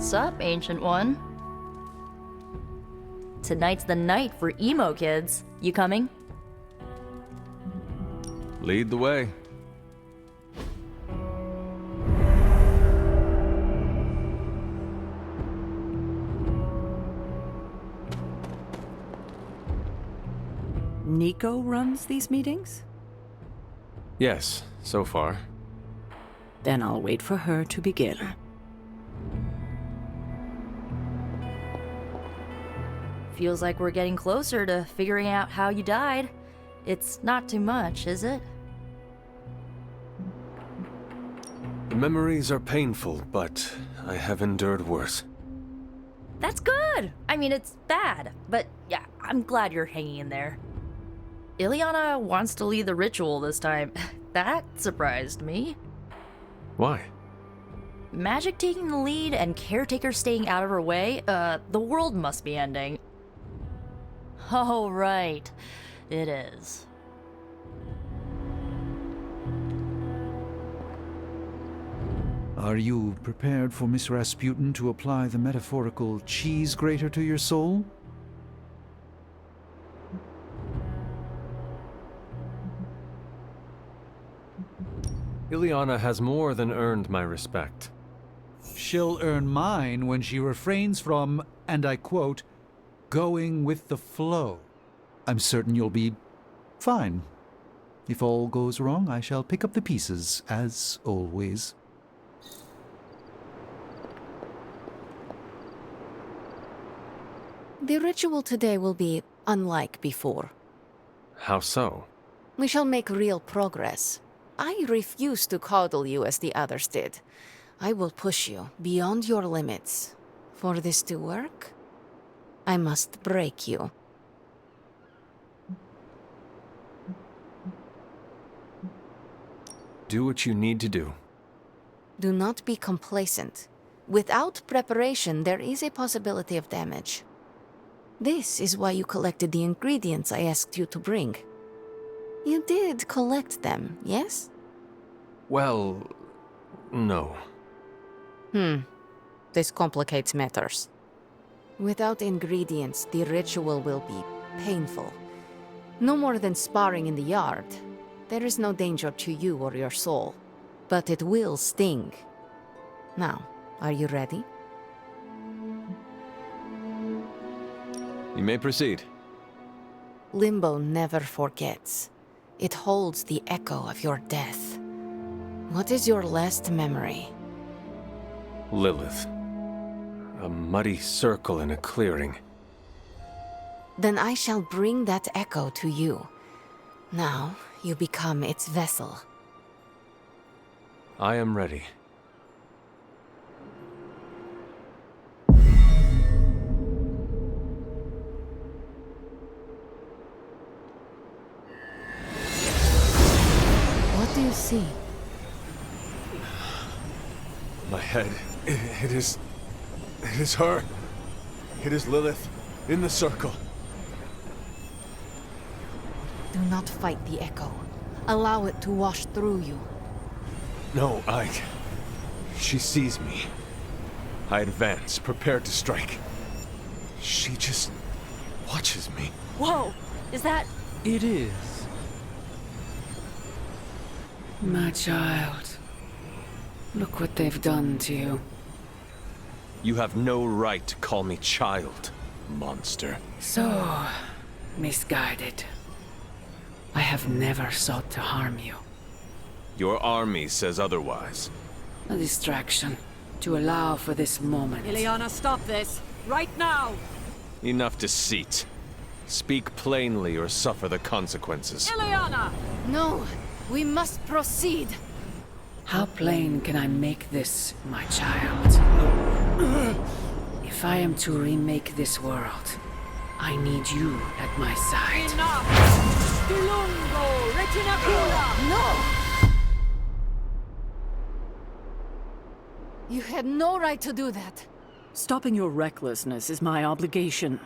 Sup, Ancient One? Tonight's the night for emo kids. You coming? Lead the way. Nico runs these meetings? Yes, so far. Then I'll wait for her to begin. Feels like we're getting closer to figuring out how you died. It's not too much, is it? The memories are painful, but I have endured worse. That's good! I mean, it's bad, but yeah, I'm glad you're hanging in there. Ileana wants to lead the ritual this time. That surprised me. Why? Magic taking the lead and Caretaker staying out of her way? The world must be ending. Oh, right. It is. Are you prepared for Miss Rasputin to apply the metaphorical cheese grater to your soul? Ileana has more than earned my respect. She'll earn mine when she refrains from, and I quote, going with the flow. I'm certain you'll be fine. If all goes wrong, I shall pick up the pieces, as always. The ritual today will be unlike before. How so? We shall make real progress. I refuse to coddle you as the others did. I will push you beyond your limits. For this to work, I must break you. Do what you need to do. Do not be complacent. Without preparation, there is a possibility of damage. This is why you collected the ingredients I asked you to bring. You did collect them, yes? Well, no. This complicates matters. Without ingredients, the ritual will be painful. No more than sparring in the yard. There is no danger to you or your soul. But it will sting. Now, are you ready? You may proceed. Limbo never forgets. It holds the echo of your death. What is your last memory? Lilith. A muddy circle in a clearing. Then I shall bring that echo to you. Now, you become its vessel. I am ready. What do you see? My head. It is her. It is Lilith in the circle. Do not fight the echo. Allow it to wash through you. No, she sees me. I advance, prepared to strike. She just watches me. Whoa! Is that... It is. My child. Look what they've done to you. You have no right to call me child, monster. So misguided. I have never sought to harm you. Your army says otherwise. A distraction to allow for this moment. Ileana, stop this! Right now! Enough deceit. Speak plainly or suffer the consequences. Ileana! No, we must proceed. How plain can I make this, my child? If I am to remake this world, I need you at my side. Enough! Dilungo! Retinacula! No! You had no right to do that. Stopping your recklessness is my obligation.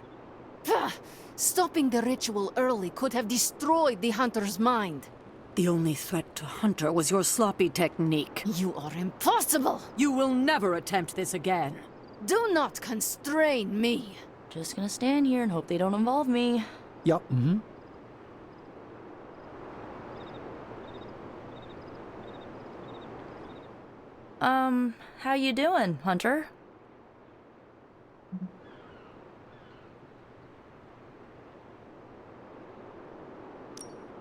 Pah! Stopping the ritual early could have destroyed the hunter's mind. The only threat to Hunter was your sloppy technique. You are impossible! You will never attempt this again. Do not constrain me. Just gonna stand here and hope they don't involve me. Yup. Mm-hmm. How you doing, Hunter?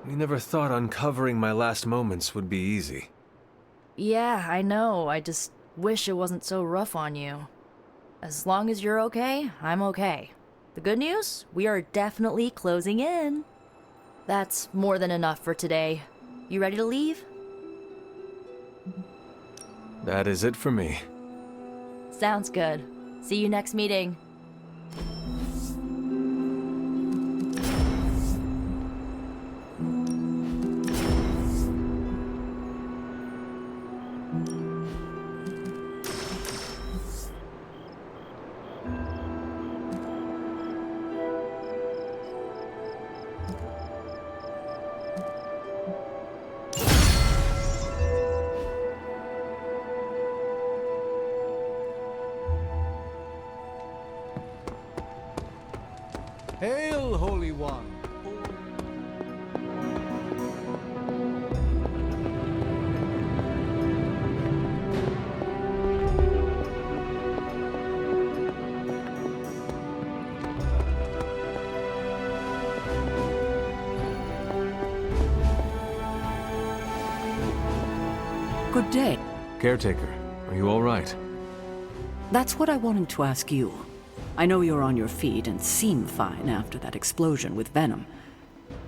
We never thought uncovering my last moments would be easy. Yeah, I know. I just wish it wasn't so rough on you. As long as you're okay, I'm okay. The good news? We are definitely closing in. That's more than enough for today. You ready to leave? That is it for me. Sounds good. See you next meeting. Hail, Holy One! Good day. Caretaker, are you all right? That's what I wanted to ask you. I know you're on your feet and seem fine after that explosion with Venom.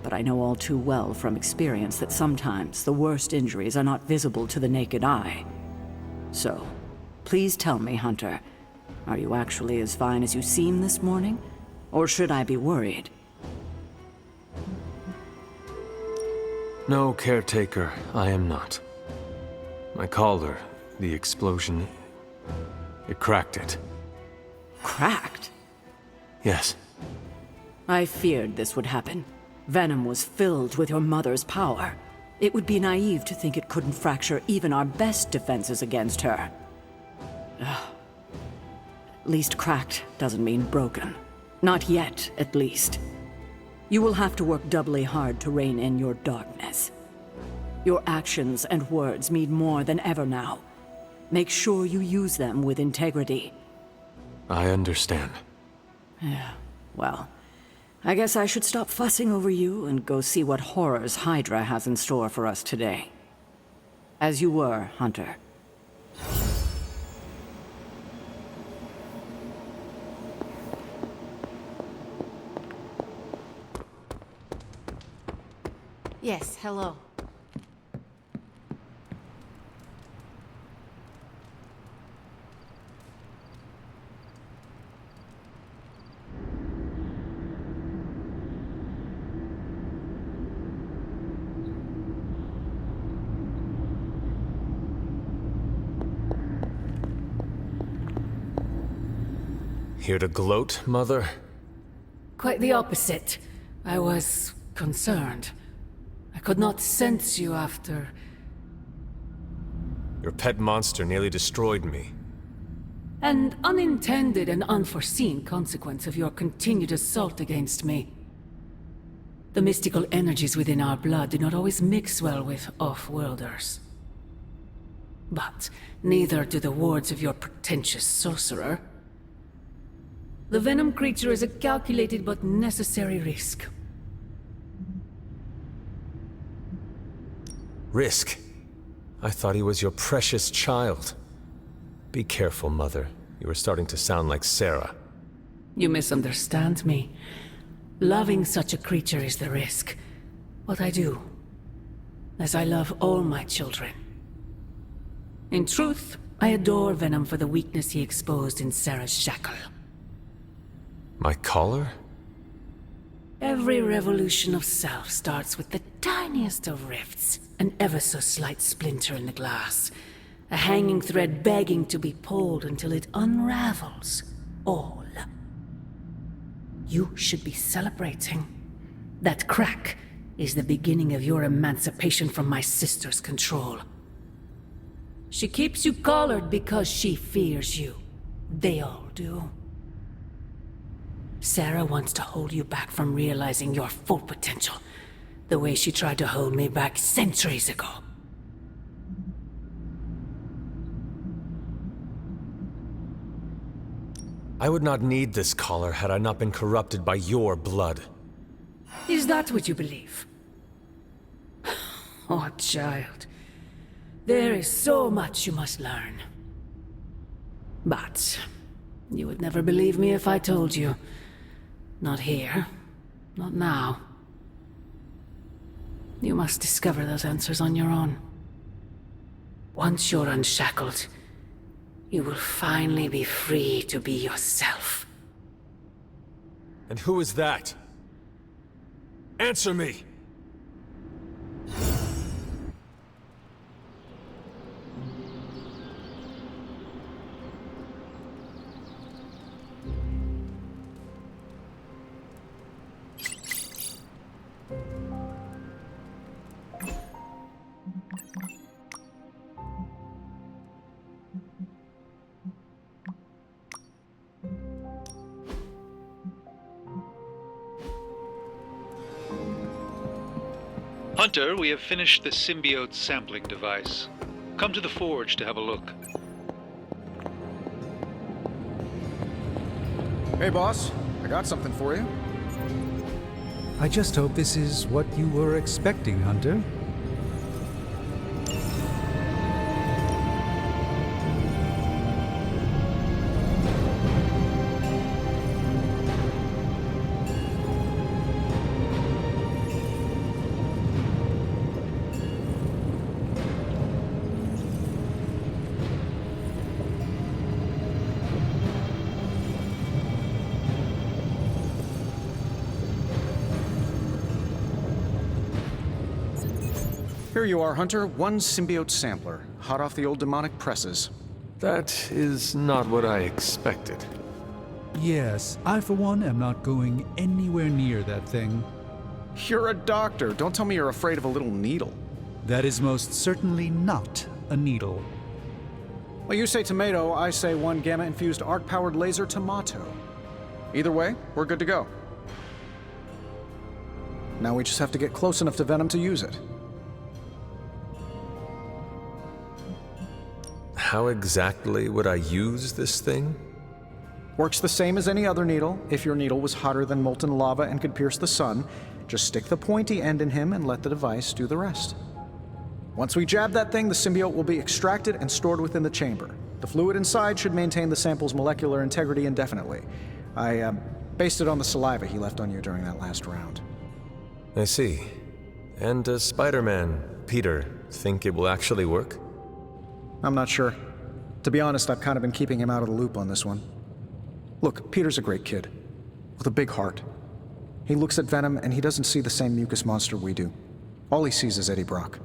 But I know all too well from experience that sometimes the worst injuries are not visible to the naked eye. So, please tell me, Hunter, are you actually as fine as you seem this morning? Or should I be worried? No, Caretaker, I am not. My collar, the explosion, it cracked it. Cracked? Yes. I feared this would happen. Venom was filled with your mother's power. It would be naive to think it couldn't fracture even our best defenses against her. At least cracked doesn't mean broken. Not yet, at least. You will have to work doubly hard to rein in your darkness. Your actions and words mean more than ever now. Make sure you use them with integrity. I understand. Yeah, well, I guess I should stop fussing over you and go see what horrors Hydra has in store for us today. As you were, Hunter. Yes, hello. Here to gloat, Mother? Quite the opposite. I was concerned. I could not sense you after... Your pet monster nearly destroyed me. An unintended and unforeseen consequence of your continued assault against me. The mystical energies within our blood do not always mix well with off-worlders. But neither do the wards of your pretentious sorcerer. The Venom creature is a calculated but necessary risk. Risk? I thought he was your precious child. Be careful, Mother. You are starting to sound like Sarah. You misunderstand me. Loving such a creature is the risk. What I do, as I love all my children. In truth, I adore Venom for the weakness he exposed in Sarah's shackle. My collar? Every revolution of self starts with the tiniest of rifts, an ever so slight splinter in the glass, a hanging thread begging to be pulled until it unravels all. You should be celebrating. That crack is the beginning of your emancipation from my sister's control. She keeps you collared because she fears you. They all do. Sarah wants to hold you back from realizing your full potential, the way she tried to hold me back centuries ago. I would not need this collar had I not been corrupted by your blood. Is that what you believe? Oh, child. There is so much you must learn. But you would never believe me if I told you. Not here. Not now. You must discover those answers on your own. Once you're unshackled, you will finally be free to be yourself. And who is that? Answer me! Hunter, we have finished the symbiote sampling device. Come to the forge to have a look. Hey, boss. I got something for you. I just hope this is what you were expecting, Hunter. Here you are, Hunter. One symbiote sampler, hot off the old demonic presses. That is not what I expected. Yes, I for one am not going anywhere near that thing. You're a doctor. Don't tell me you're afraid of a little needle. That is most certainly not a needle. Well, you say tomato, I say one gamma-infused arc-powered laser tomato. Either way, we're good to go. Now we just have to get close enough to Venom to use it. How exactly would I use this thing? Works the same as any other needle. If your needle was hotter than molten lava and could pierce the sun, just stick the pointy end in him and let the device do the rest. Once we jab that thing, the symbiote will be extracted and stored within the chamber. The fluid inside should maintain the sample's molecular integrity indefinitely. I based it on the saliva he left on you during that last round. I see. And does Spider-Man, Peter, think it will actually work? I'm not sure. To be honest, I've kind of been keeping him out of the loop on this one. Look, Peter's a great kid, with a big heart. He looks at Venom and he doesn't see the same mucus monster we do. All he sees is Eddie Brock.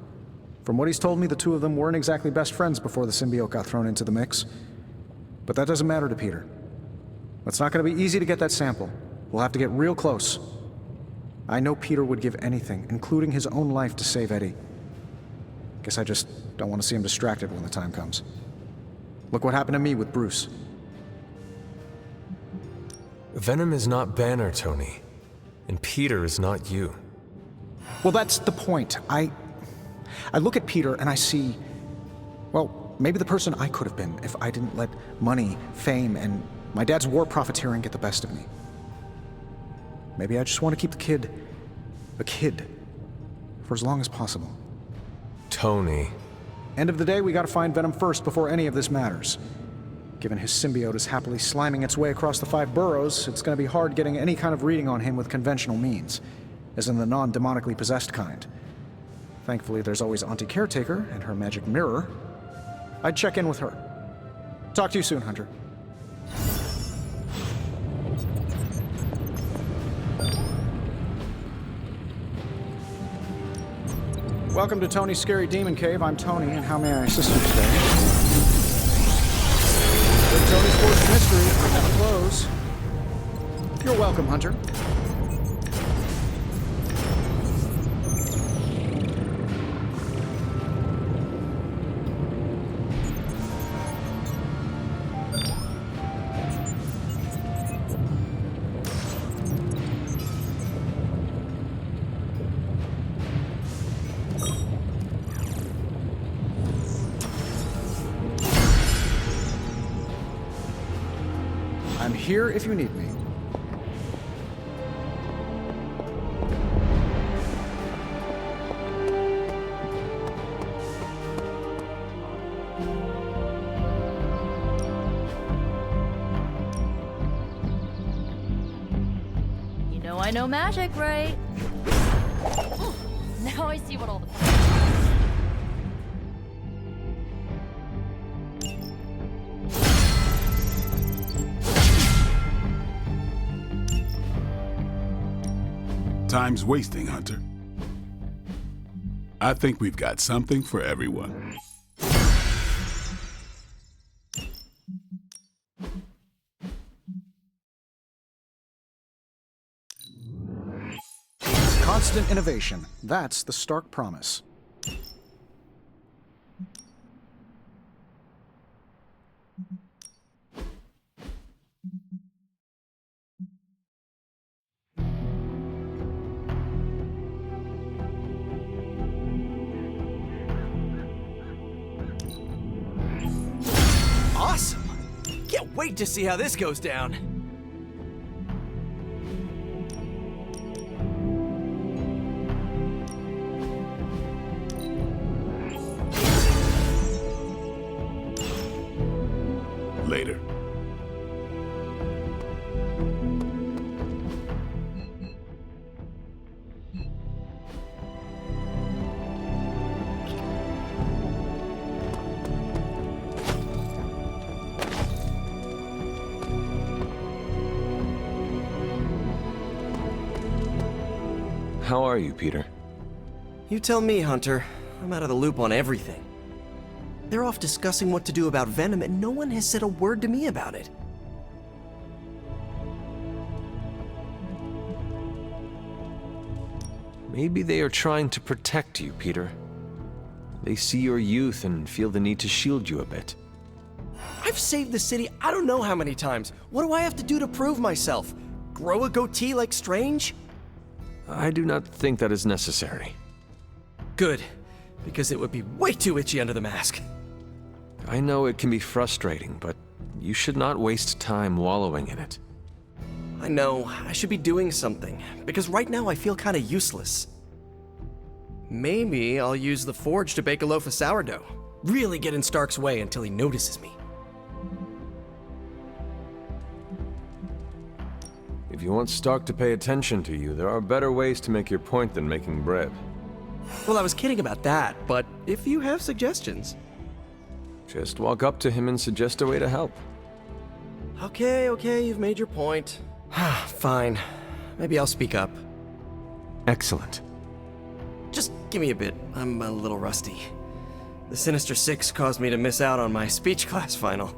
From what he's told me, the two of them weren't exactly best friends before the symbiote got thrown into the mix. But that doesn't matter to Peter. It's not going to be easy to get that sample. We'll have to get real close. I know Peter would give anything, including his own life, to save Eddie. Guess I just don't want to see him distracted when the time comes. Look what happened to me with Bruce. Venom is not Banner, Tony. And Peter is not you. Well, that's the point. I look at Peter and I see, well, maybe the person I could have been if I didn't let money, fame, and my dad's war profiteering get the best of me. Maybe I just want to keep the kid a kid for as long as possible. Tony. End of the day, we gotta find Venom first before any of this matters. Given his symbiote is happily sliming its way across the 5 boroughs, it's gonna be hard getting any kind of reading on him with conventional means, as in the non-demonically possessed kind. Thankfully, there's always Auntie Caretaker and her magic mirror. I'd check in with her. Talk to you soon, Hunter. Welcome to Tony's Scary Demon Cave. I'm Tony, and how may I assist you today? With Tony's Forged Mystery, we never close. You're welcome, Hunter. I'm here if you need me. You know I know magic, right? Now I see what all the Time's wasting, Hunter. I think we've got something for everyone. Constant innovation. That's the Stark promise. Awesome! Can't wait to see how this goes down. Later. How are you, Peter? You tell me, Hunter. I'm out of the loop on everything. They're off discussing what to do about Venom, and no one has said a word to me about it. Maybe they are trying to protect you, Peter. They see your youth and feel the need to shield you a bit. I've saved the city I don't know how many times. What do I have to do to prove myself? Grow a goatee like Strange? I do not think that is necessary. Good, because it would be way too itchy under the mask. I know it can be frustrating, but you should not waste time wallowing in it. I know, I should be doing something, because right now I feel kinda useless. Maybe I'll use the forge to bake a loaf of sourdough. Really get in Stark's way until he notices me. If you want Stark to pay attention to you, there are better ways to make your point than making bread. Well, I was kidding about that, but if you have suggestions... Just walk up to him and suggest a way to help. Okay, you've made your point. Fine. Maybe I'll speak up. Excellent. Just give me a bit. I'm a little rusty. The Sinister Six caused me to miss out on my speech class final.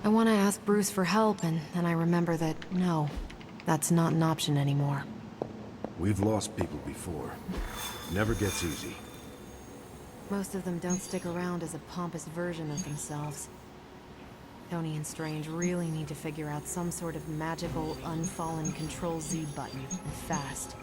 I want to ask Bruce for help, and then I remember that, no, that's not an option anymore. We've lost people before. Never gets easy. Most of them don't stick around as a pompous version of themselves. Tony and Strange really need to figure out some sort of magical, unfallen Control-Z button, and fast.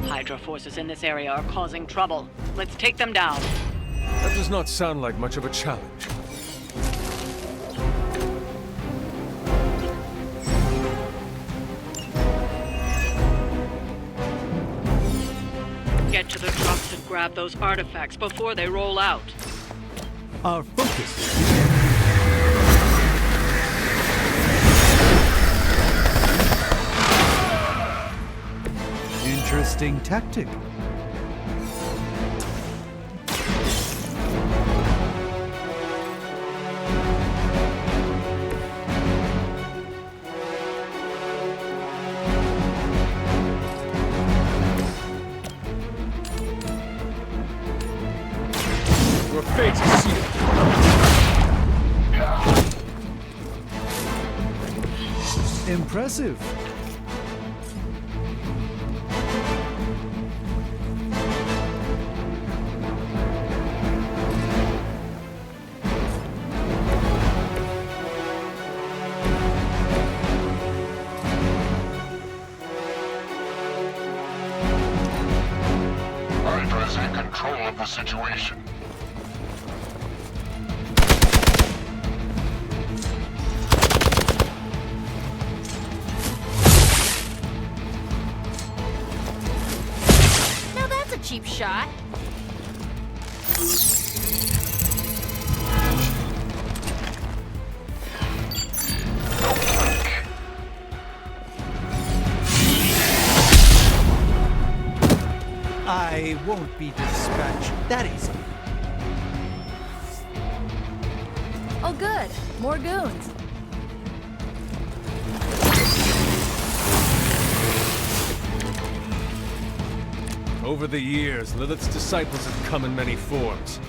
Hydra forces in this area are causing trouble. Let's take them down. That does not sound like much of a challenge. Get to the trucks and grab those artifacts before they roll out. Our focus. interesting tactic. Your fate is sealed. Impressive. Hydra's in control of the situation. Now that's a cheap shot. I won't be dispatched that easily. Oh good, more goons. Over the years, Lilith's disciples have come in many forms.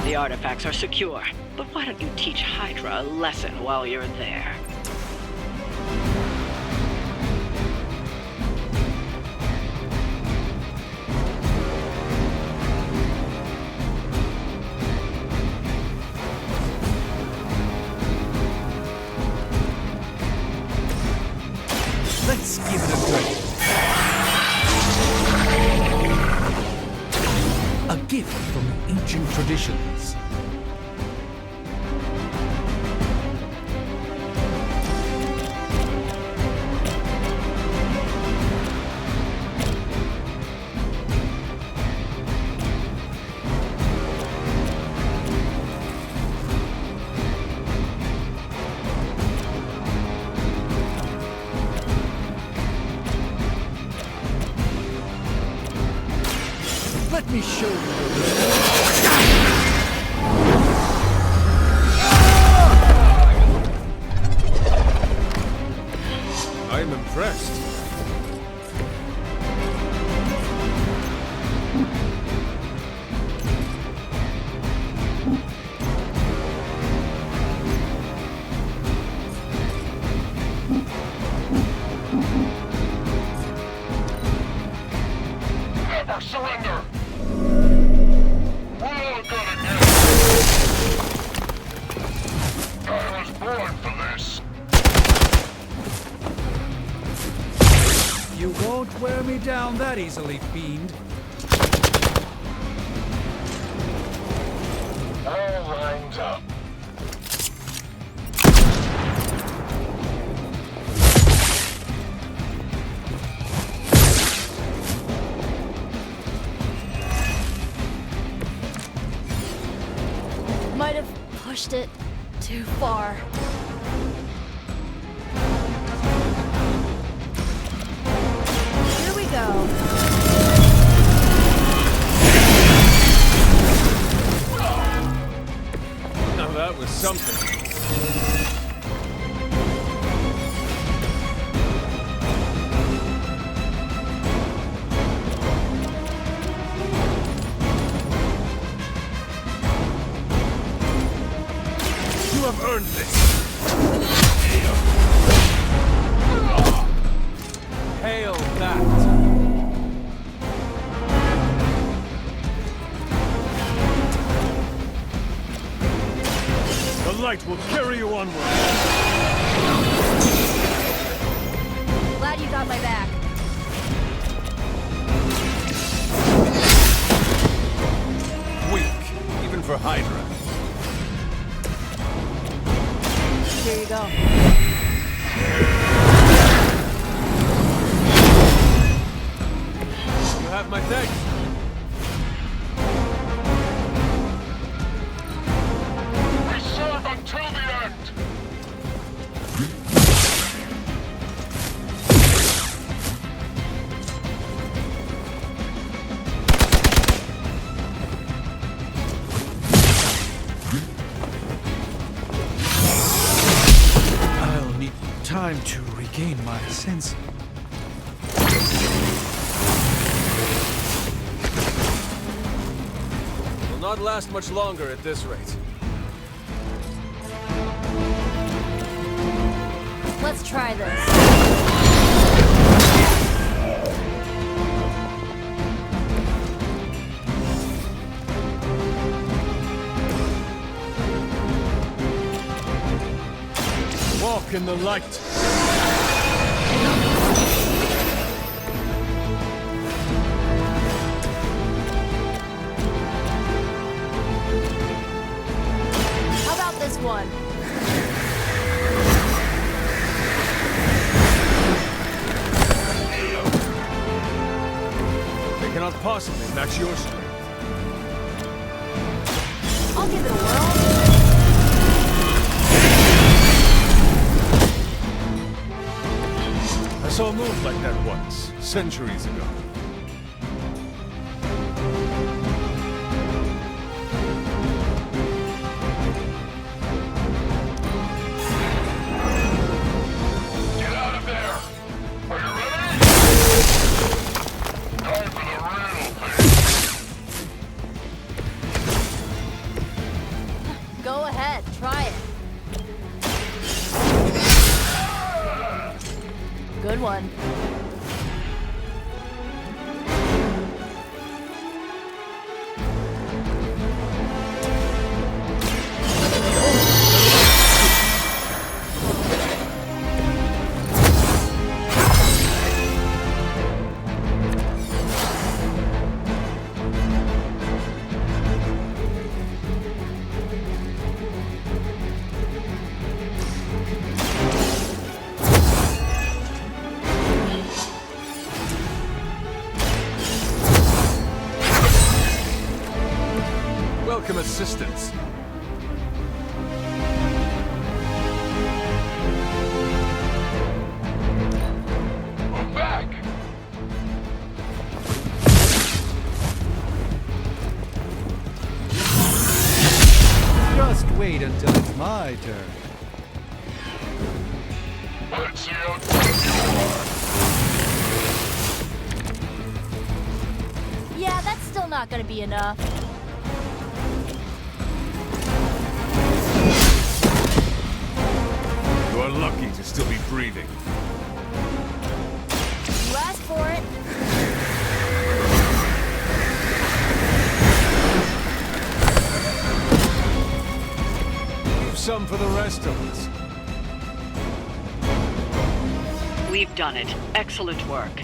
The artifacts are secure, but why don't you teach Hydra a lesson while you're there? Let's give it a go. A gift from ancient traditions. Let me show you. I'm impressed. Never surrender! We're all gonna get it! I was born for this! You won't wear me down that easily, fiend. All lines up. Might have pushed it too far. Here we go. Now that was something. You have earned this. Hail that. The light will carry you onward. Glad you got my back. Weak, even for Hydra. go. You have my thanks. We serve until the end! I'll need time to regain my sense. Will not last much longer at this rate. Let's try this. Walk in the light. How about this one? They cannot possibly match your strength. I'll give it a whirl. I saw a move like that once, centuries ago. Get out of there! Are you ready? Time for the real thing! Go ahead, try it. Good one. Welcome assistance. I'm back! Just wait until it's my turn. Let's see how tough you are! Yeah, that's still not gonna be enough. You are lucky to still be breathing. You asked for it. Leave some for the rest of us. We've done it. Excellent work.